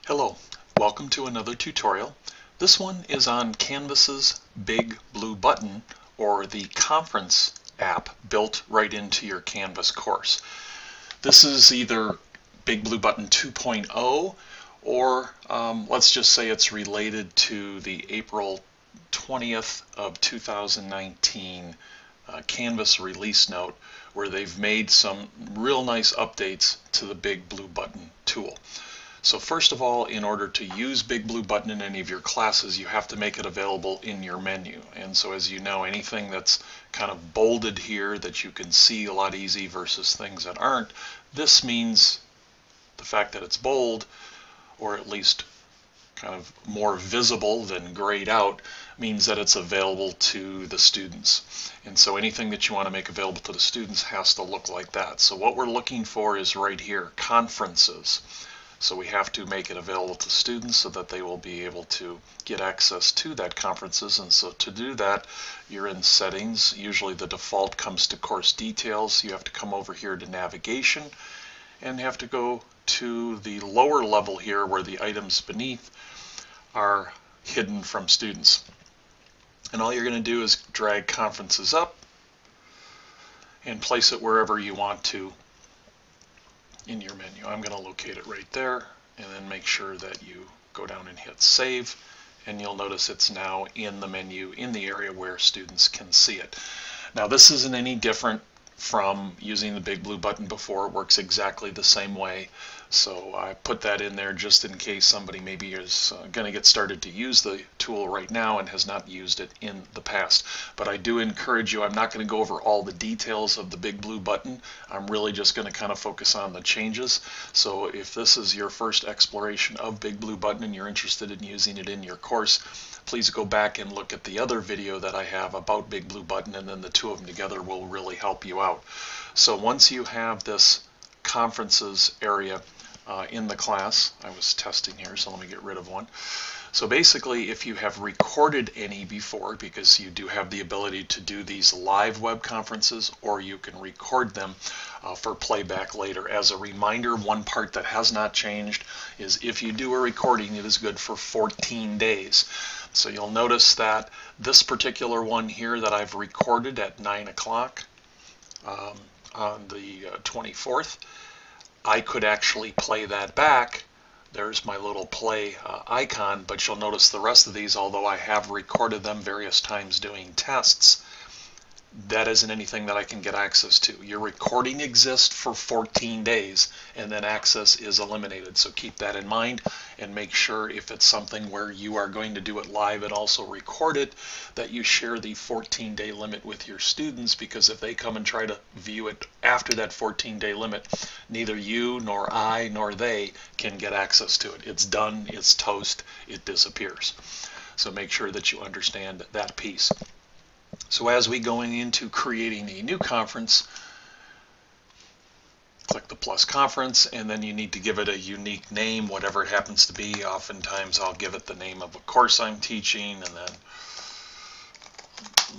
Hello, welcome to another tutorial. This one is on Canvas's Big Blue Button, or the Conference app built right into your Canvas course. This is either Big Blue Button 2.0 or let's just say it's related to the April 20th of 2019 Canvas release note, where they've made some real nice updates to the Big Blue Button tool. So first of all, in order to use Big Blue Button in any of your classes, you have to make it available in your menu. And so as you know, anything that's kind of bolded here that you can see a lot easy versus things that aren't, this means the fact that it's bold, or at least kind of more visible than grayed out, means that it's available to the students. And so anything that you want to make available to the students has to look like that. So what we're looking for is right here, conferences. So we have to make it available to students so that they will be able to get access to that conferences. And so to do that, you're in settings. Usually the default comes to course details. You have to come over here to navigation and have to go to the lower level here where the items beneath are hidden from students. And all you're going to do is drag conferences up and place it wherever you want to in your menu. I'm going to locate it right there, and then make sure that you go down and hit save, and you'll notice it's now in the menu in the area where students can see it. Now this isn't any different from using the Big Blue Button before. It works exactly the same way. So I put that in there just in case somebody maybe is going to get started to use the tool right now and has not used it in the past. But I do encourage you, I'm not going to go over all the details of the Big Blue Button. I'm really just going to kind of focus on the changes. So if this is your first exploration of Big Blue Button and you're interested in using it in your course, please go back and look at the other video that I have about Big Blue Button, and then the two of them together will really help you out. So once you have this conferences area in the class, I was testing here, so let me get rid of one. So basically, if you have recorded any before, because you do have the ability to do these live web conferences, or you can record them for playback later. As a reminder, one part that has not changed is if you do a recording, it is good for 14 days. So you'll notice that this particular one here that I've recorded at 9 o'clock on the 24th, I could actually play that back. There's my little play icon, but you'll notice the rest of these, although I have recorded them various times doing tests, that isn't anything that I can get access to. Your recording exists for 14 days, and then access is eliminated. So keep that in mind, and make sure if it's something where you are going to do it live and also record it, that you share the 14-day limit with your students, because if they come and try to view it after that 14-day limit, neither you nor I nor they can get access to it. It's done, it's toast, it disappears. So make sure that you understand that piece. So as we go into creating a new conference, click the plus conference, and then you need to give it a unique name, whatever it happens to be. Oftentimes I'll give it the name of a course I'm teaching, and then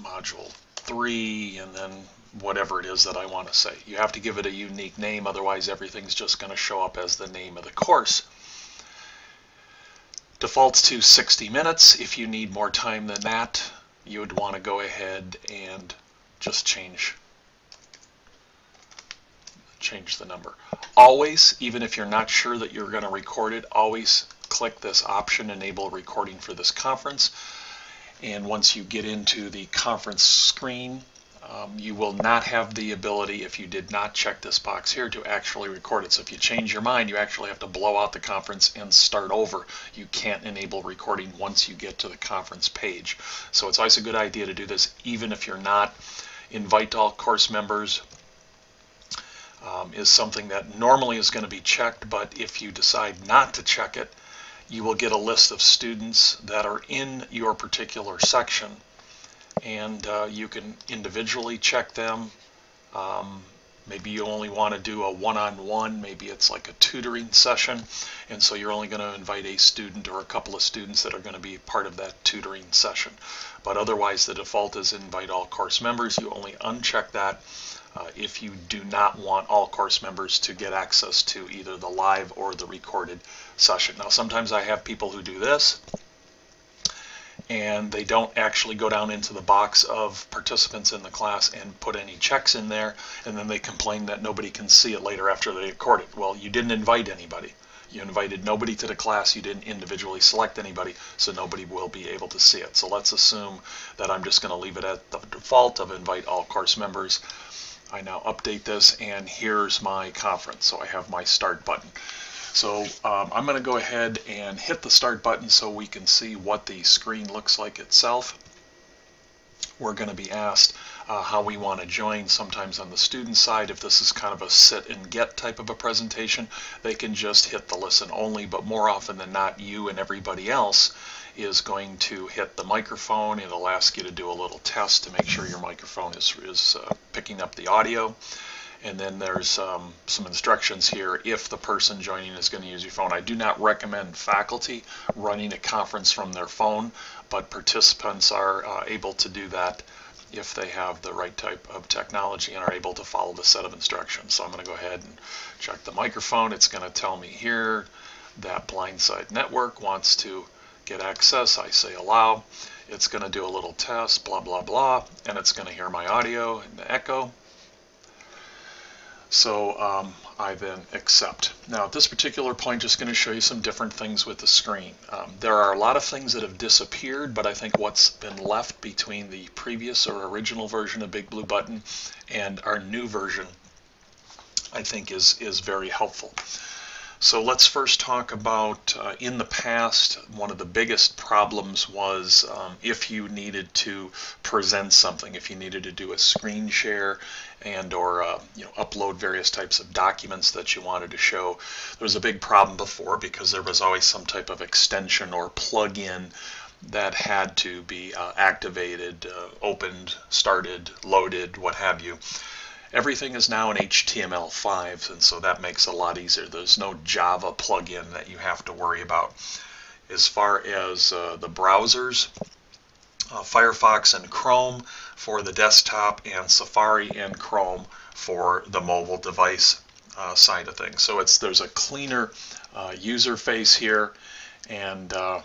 module 3, and then whatever it is that I want to say. You have to give it a unique name, otherwise everything's just going to show up as the name of the course. Defaults to 60 minutes. If you need more time than that, you would want to go ahead and just change the number. Always, even if you're not sure that you're going to record it, always click this option, enable recording for this conference. And once you get into the conference screen, you will not have the ability, if you did not check this box here, to actually record it. So if you change your mind, you actually have to blow out the conference and start over. You can't enable recording once you get to the conference page. So it's always a good idea to do this even if you're not. Invite all course members is something that normally is going to be checked, but if you decide not to check it, you will get a list of students that are in your particular section, and you can individually check them Maybe you only want to do a one-on-one, maybe it's like a tutoring session, and so you're only going to invite a student or a couple of students that are going to be part of that tutoring session. But otherwise the default is invite all course members. You only uncheck that if you do not want all course members to get access to either the live or the recorded session. Now sometimes I have people who do this, and they don't actually go down into the box of participants in the class and put any checks in there, and then they complain that nobody can see it later after they record it. Well, you didn't invite anybody. You invited nobody to the class. You didn't individually select anybody, so nobody will be able to see it. So let's assume that I'm just going to leave it at the default of invite all course members. I now update this, and here's my conference. So I have my start button. So I'm going to go ahead and hit the start button so we can see what the screen looks like itself. We're going to be asked how we want to join. Sometimes on the student side, if this is kind of a sit and get type of a presentation, they can just hit the listen only, but more often than not, you and everybody else is going to hit the microphone. It'll ask you to do a little test to make sure your microphone is picking up the audio. And then there's some instructions here if the person joining is going to use your phone. I do not recommend faculty running a conference from their phone, but participants are able to do that if they have the right type of technology and are able to follow the set of instructions. So I'm going to go ahead and check the microphone. It's going to tell me here that Blindside Network wants to get access. I say allow. It's going to do a little test, blah, blah, blah, and it's going to hear my audio and the echo. So I then accept. Now at this particular point, just going to show you some different things with the screen. There are a lot of things that have disappeared, but I think what's been left between the previous or original version of Big Blue Button and our new version, I think is very helpful. So let's first talk about in the past, one of the biggest problems was if you needed to present something, if you needed to do a screen share and or upload various types of documents that you wanted to show. There was a big problem before because there was always some type of extension or plug-in that had to be activated, opened, started, loaded, what have you. Everything is now in HTML5, and so that makes it a lot easier. There's no Java plugin that you have to worry about. As far as the browsers, Firefox and Chrome for the desktop, and Safari and Chrome for the mobile device side of things. So there's a cleaner user face here, and that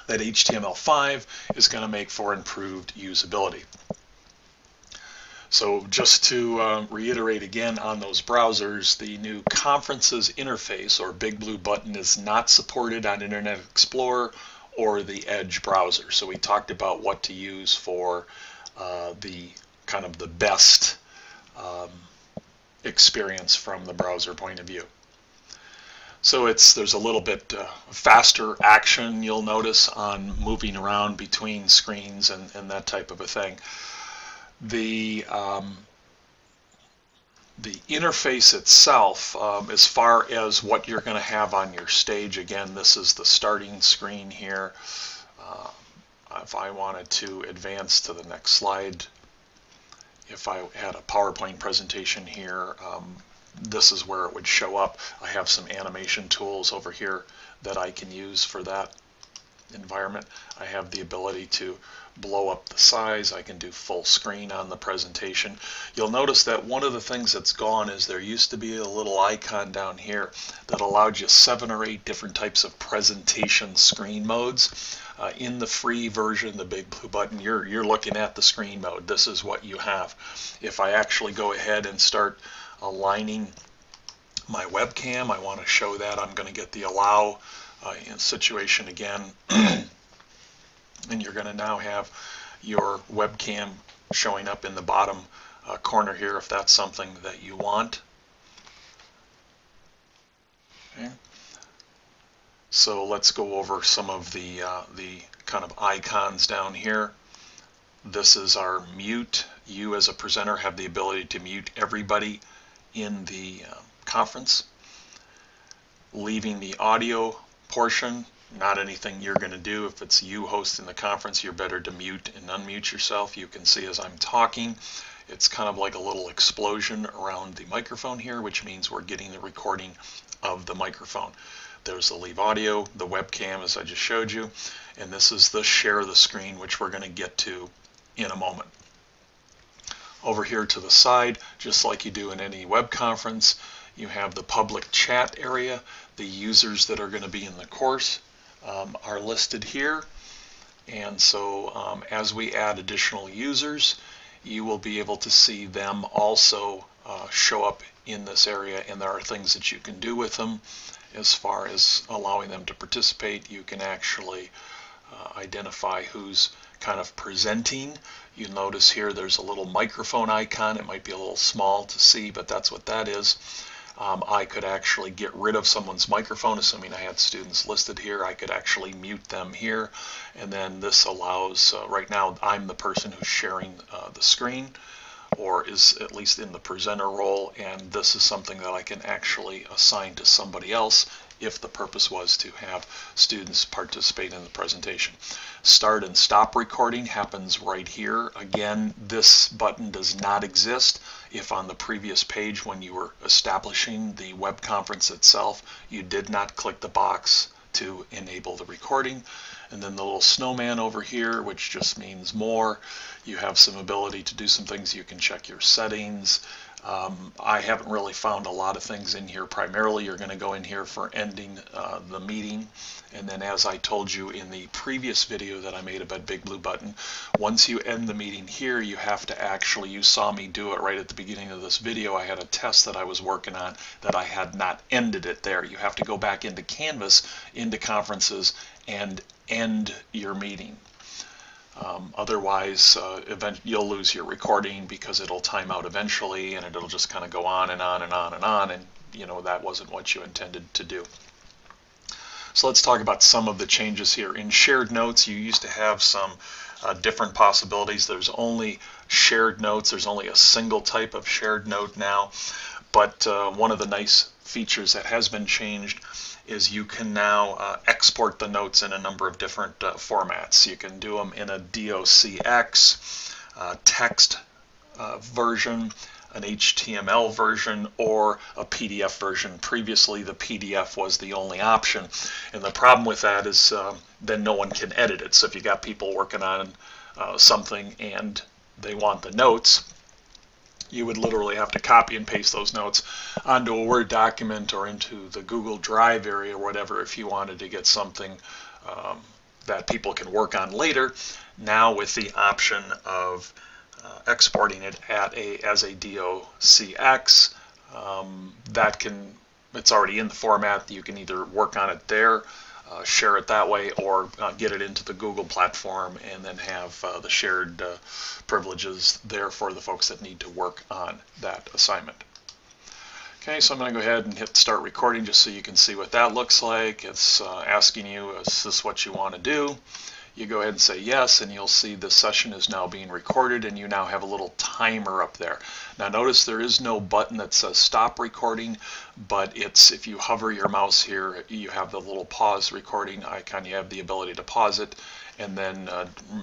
HTML5 is going to make for improved usability. So just to reiterate again on those browsers, the new Conferences interface or Big Blue Button is not supported on Internet Explorer or the Edge browser. So we talked about what to use for the kind of the best experience from the browser point of view. So there's a little bit faster action, you'll notice, on moving around between screens and that type of a thing. The interface itself, as far as what you're going to have on your stage, again, this is the starting screen here. If I wanted to advance to the next slide, if I had a PowerPoint presentation here, this is where it would show up. I have some animation tools over here that I can use for that environment. I have the ability to blow up the size. I can do full screen on the presentation. You'll notice that one of the things that's gone is there used to be a little icon down here that allowed you 7 or 8 different types of presentation screen modes. In the free version, the Big Blue Button, you're looking at the screen mode. This is what you have. If I actually go ahead and start aligning my webcam, I want to show that. I'm going to get the allow situation again. And you're going to now have your webcam showing up in the bottom corner here if that's something that you want. Okay. So let's go over some of the kind of icons down here. This is our mute. You as a presenter have the ability to mute everybody in the conference. Leaving the audio portion, not anything you're going to do. If it's you hosting the conference, you're better to mute and unmute yourself. You can see as I'm talking, It's kind of like a little explosion around the microphone here, which means we're getting the recording of the microphone. There's the leave audio, the webcam as I just showed you, and this is the share the screen, which we're going to get to in a moment. Over here to the side, just like you do in any web conference, you have the public chat area. The users that are going to be in the course are listed here. And so as we add additional users, you will be able to see them also show up in this area, and there are things that you can do with them as far as allowing them to participate. You can actually identify who's kind of presenting. You notice here there's a little microphone icon. It might be a little small to see, but that's what that is. I could actually get rid of someone's microphone, assuming I had students listed here. I could actually mute them here, and then this allows, right now I'm the person who's sharing the screen, or is at least in the presenter role, and this is something that I can actually assign to somebody else if the purpose was to have students participate in the presentation. Start and stop recording happens right here. Again, this button does not exist if on the previous page when you were establishing the web conference itself, you did not click the box to enable the recording. And then the little snowman over here, which just means more. You have some ability to do some things. You can check your settings. I haven't really found a lot of things in here. Primarily, you're going to go in here for ending the meeting. And then as I told you in the previous video that I made about Big Blue Button, once you end the meeting here, you have to actually, you saw me do it right at the beginning of this video. I had a test that I was working on that I had not ended it there. You have to go back into Canvas, into Conferences, and end your meeting. Otherwise, you'll lose your recording because it'll time out eventually, and it'll just kind of go on and on and on and on, and you know that wasn't what you intended to do. So let's talk about some of the changes here. In shared notes, you used to have some different possibilities. There's only shared notes. There's only a single type of shared note now, but one of the nice features that has been changed is you can now export the notes in a number of different formats. You can do them in a docx, text version, an HTML version, or a PDF version. Previously, the PDF was the only option, and the problem with that is then no one can edit it. So if you got people working on something and they want the notes, you would literally have to copy and paste those notes onto a Word document or into the Google Drive area or whatever if you wanted to get something that people can work on later. Now with the option of exporting it as a docx, it's already in the format. You can either work on it there, share it that way, or get it into the Google platform and then have the shared privileges there for the folks that need to work on that assignment. Okay, so I'm going to go ahead and hit start recording just so you can see what that looks like. It's asking you, is this what you want to do? You go ahead and say yes, and you'll see the session is now being recorded, and you now have a little timer up there. Now notice there is no button that says stop recording, but it's, if you hover your mouse here, you have the little pause recording icon. You have the ability to pause it, and then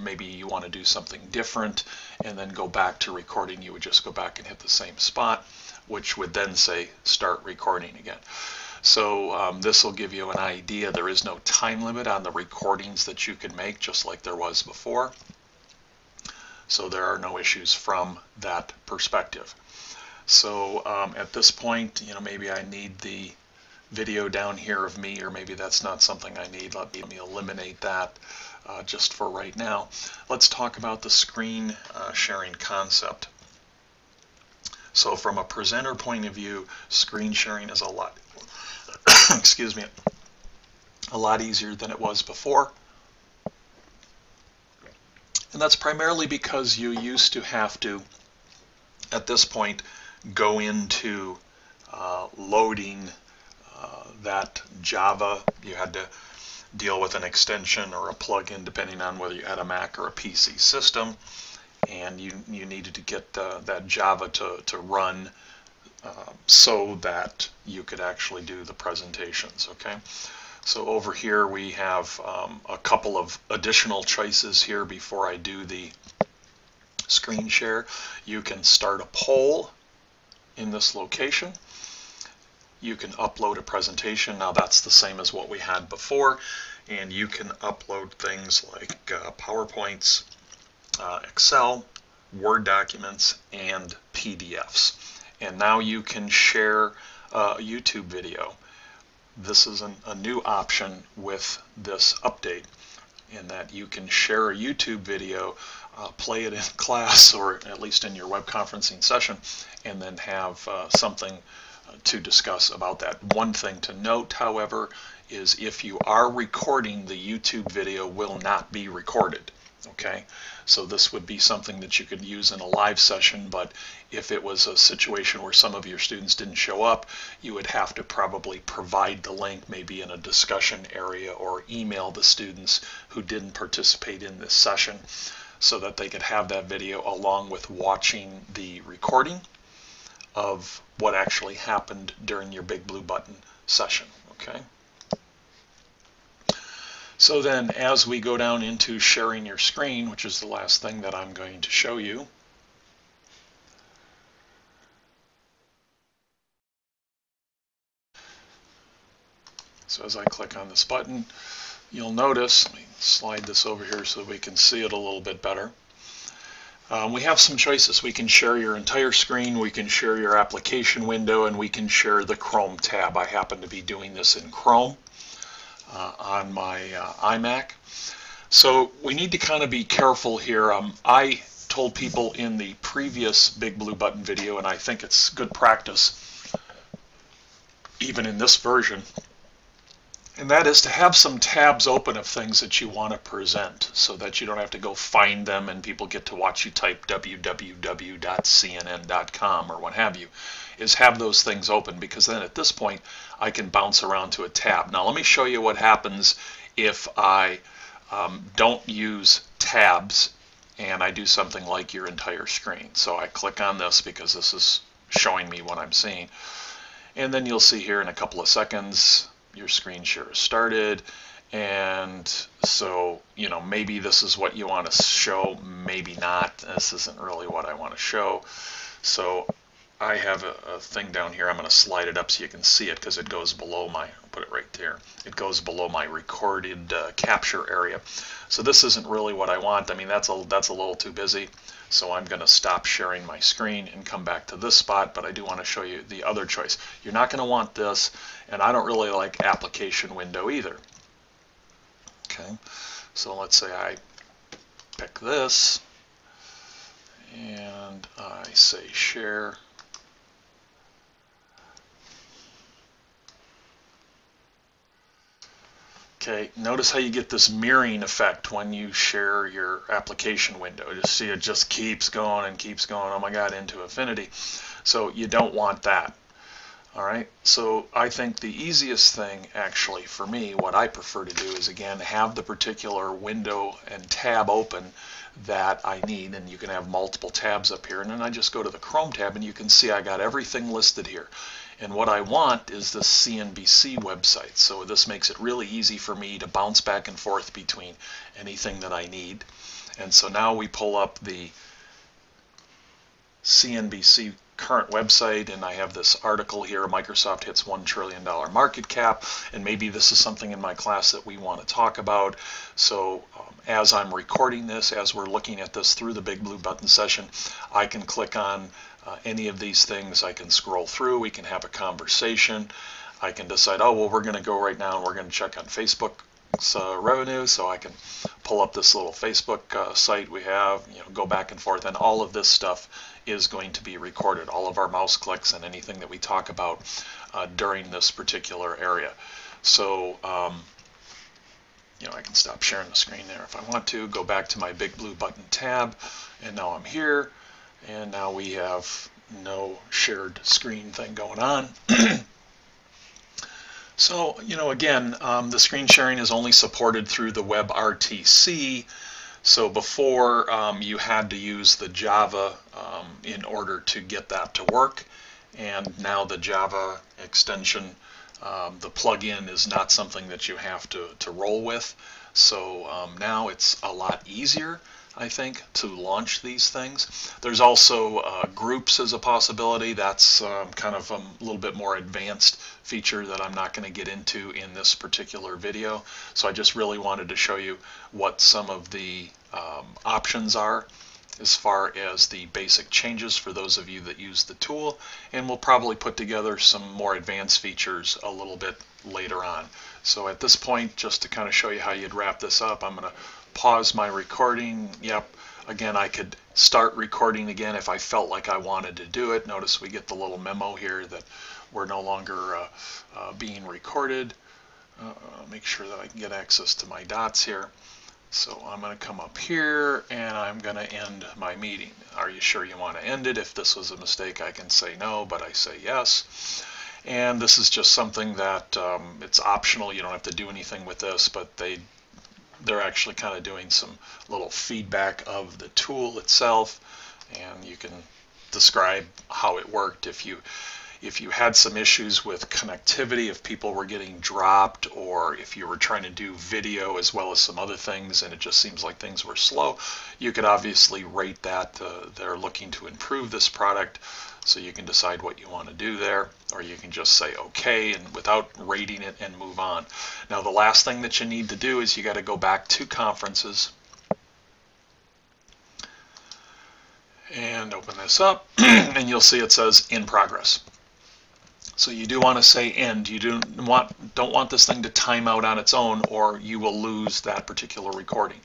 maybe you want to do something different and then go back to recording. You would just go back and hit the same spot, which would then say start recording again. So this will give you an idea. There is no time limit on the recordings that you can make, just like there was before. So there are no issues from that perspective. So at this point, you know, maybe I need the video down here of me, or maybe that's not something I need. Let me eliminate that just for right now. Let's talk about the screen sharing concept. So from a presenter point of view, screen sharing is a lot excuse me, a lot easier than it was before. And that's primarily because you used to have to, at this point, go into loading that Java. You had to deal with an extension or a plugin depending on whether you had a Mac or a PC system, and you needed to get that Java to run so that you could actually do the presentations. Okay, so over here we have a couple of additional choices here before I do the screen share. You can start a poll in this location. You can upload a presentation. Now that's the same as what we had before, and you can upload things like PowerPoints, Excel, Word documents, and PDFs. And now you can share a YouTube video. This is a new option with this update, in that you can share a YouTube video, play it in class or at least in your web conferencing session, and then have something to discuss about that. One thing to note, however, is if you are recording, the YouTube video will not be recorded. Okay, so this would be something that you could use in a live session, but if it was a situation where some of your students didn't show up, you would have to probably provide the link maybe in a discussion area or email the students who didn't participate in this session so that they could have that video along with watching the recording of what actually happened during your Big Blue Button session. Okay. So then as we go down into sharing your screen, which is the last thing that I'm going to show you, so as I click on this button, you'll notice, let me slide this over here so we can see it a little bit better. We have some choices. We can share your entire screen, we can share your application window, and we can share the Chrome tab. I happen to be doing this in Chrome on my iMac. So we need to kind of be careful here. I told people in the previous Big Blue Button video, and I think it's good practice even in this version, and that is to have some tabs open of things that you want to present so that you don't have to go find them and people get to watch you type www.cnn.com or what have you. Is have those things open, because then at this point I can bounce around to a tab. Now let me show you what happens if I don't use tabs and I do something like your entire screen. So I click on this because this is showing me what I'm seeing, and then you'll see here in a couple of seconds your screen share is started. And so, you know, maybe this is what you want to show, maybe not. This isn't really what I want to show. So I have a thing down here. I'm going to slide it up so you can see it, because it goes below my, I'll put it right there. It goes below my recorded capture area. So this isn't really what I want. I mean, that's a little too busy. So I'm going to stop sharing my screen and come back to this spot, but I do want to show you the other choice. You're not going to want this, and I don't really like application window either. Okay, so let's say I pick this and I say share. Okay, notice how you get this mirroring effect when you share your application window. Just see it just keeps going and keeps going, oh my god, into infinity. So you don't want that. Alright, so I think the easiest thing actually for me, what I prefer to do is, again, have the particular window and tab open that I need, and you can have multiple tabs up here, and then I just go to the Chrome tab and you can see I got everything listed here. And what I want is the CNBC website, so this makes it really easy for me to bounce back and forth between anything that I need. And so now we pull up the CNBC current website, and I have this article here, Microsoft hits $1 trillion market cap, and maybe this is something in my class that we want to talk about. So as I'm recording this, as we're looking at this through the Big Blue Button session, I can click on any of these things. I can scroll through, we can have a conversation. I can decide, oh, well, we're going to go right now and we're going to check on Facebook's revenue, so I can pull up this little Facebook site we have, you know, go back and forth, and all of this stuff is going to be recorded, all of our mouse clicks and anything that we talk about during this particular area. So you know, I can stop sharing the screen there if I want to, go back to my Big Blue Button tab, and now I'm here, and now we have no shared screen thing going on. So, you know, again, the screen sharing is only supported through the WebRTC. So before you had to use the Java in order to get that to work, and now the Java extension The plug-in is not something that you have to roll with. So now it's a lot easier, I think, to launch these things. There's also groups as a possibility. That's kind of a little bit more advanced feature that I'm not going to get into in this particular video. So I just really wanted to show you what some of the options are as far as the basic changes for those of you that use the tool, and we'll probably put together some more advanced features a little bit later on. So at this point, just to kind of show you how you'd wrap this up, I'm going to pause my recording. Yep, again, I could start recording again if I felt like I wanted to do it. Notice we get the little memo here that we're no longer being recorded. Make sure that I can get access to my dots here. So I'm going to come up here and I'm going to end my meeting. Are you sure you want to end it? If this was a mistake, I can say no, but I say yes. And this is just something that it's optional. You don't have to do anything with this, but they're actually kind of doing some little feedback of the tool itself, and you can describe how it worked. If you had some issues with connectivity, if people were getting dropped, or if you were trying to do video as well as some other things and it just seems like things were slow, you could obviously rate that. They're looking to improve this product, so you can decide what you want to do there, or you can just say okay and without rating it and move on. Now the last thing that you need to do is you got to go back to conferences and open this up and you'll see it says in progress. So you do want to say end. You don't want this thing to time out on its own, or you will lose that particular recording.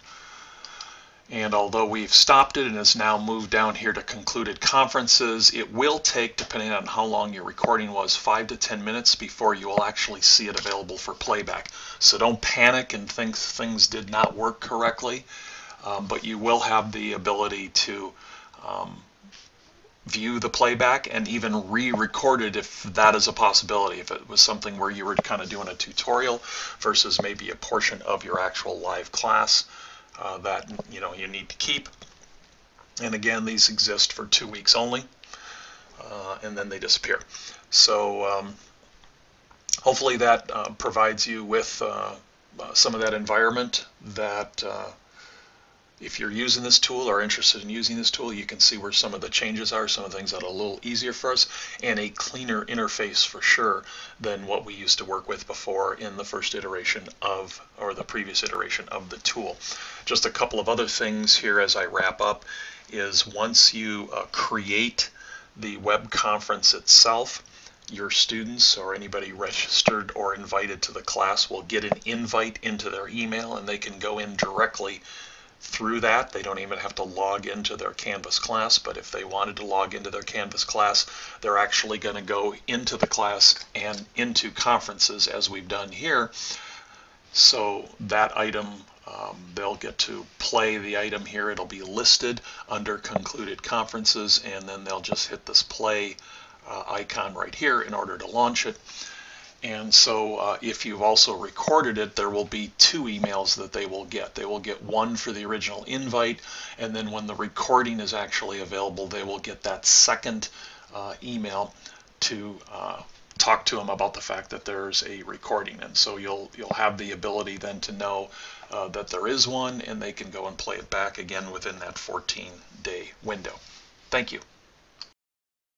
And although we've stopped it and it's now moved down here to concluded conferences, it will take, depending on how long your recording was, 5 to 10 minutes before you will actually see it available for playback. So don't panic and think things did not work correctly, but you will have the ability to view the playback and even re-record it if that is a possibility. If it was something where you were kind of doing a tutorial versus maybe a portion of your actual live class that you need to keep. And again, these exist for 2 weeks only, and then they disappear. So hopefully that provides you with some of that environment that if you're using this tool or interested in using this tool, you can see where some of the changes are, some of the things that are a little easier for us, and a cleaner interface for sure than what we used to work with before in the first iteration of, or the previous iteration of the tool. Just a couple of other things here as I wrap up is once you create the web conference itself, your students or anybody registered or invited to the class will get an invite into their email, and they can go in directly through that. They don't even have to log into their Canvas class, but if they wanted to log into their Canvas class, they're actually going to go into the class and into conferences as we've done here. So that item, they'll get to play the item here. It'll be listed under concluded conferences, and then they'll just hit this play icon right here in order to launch it. And so if you've also recorded it, there will be 2 emails that they will get. They will get one for the original invite, and then when the recording is actually available, they will get that second email to talk to them about the fact that there's a recording. And so you'll have the ability then to know that there is one, and they can go and play it back again within that 14-day window. Thank you.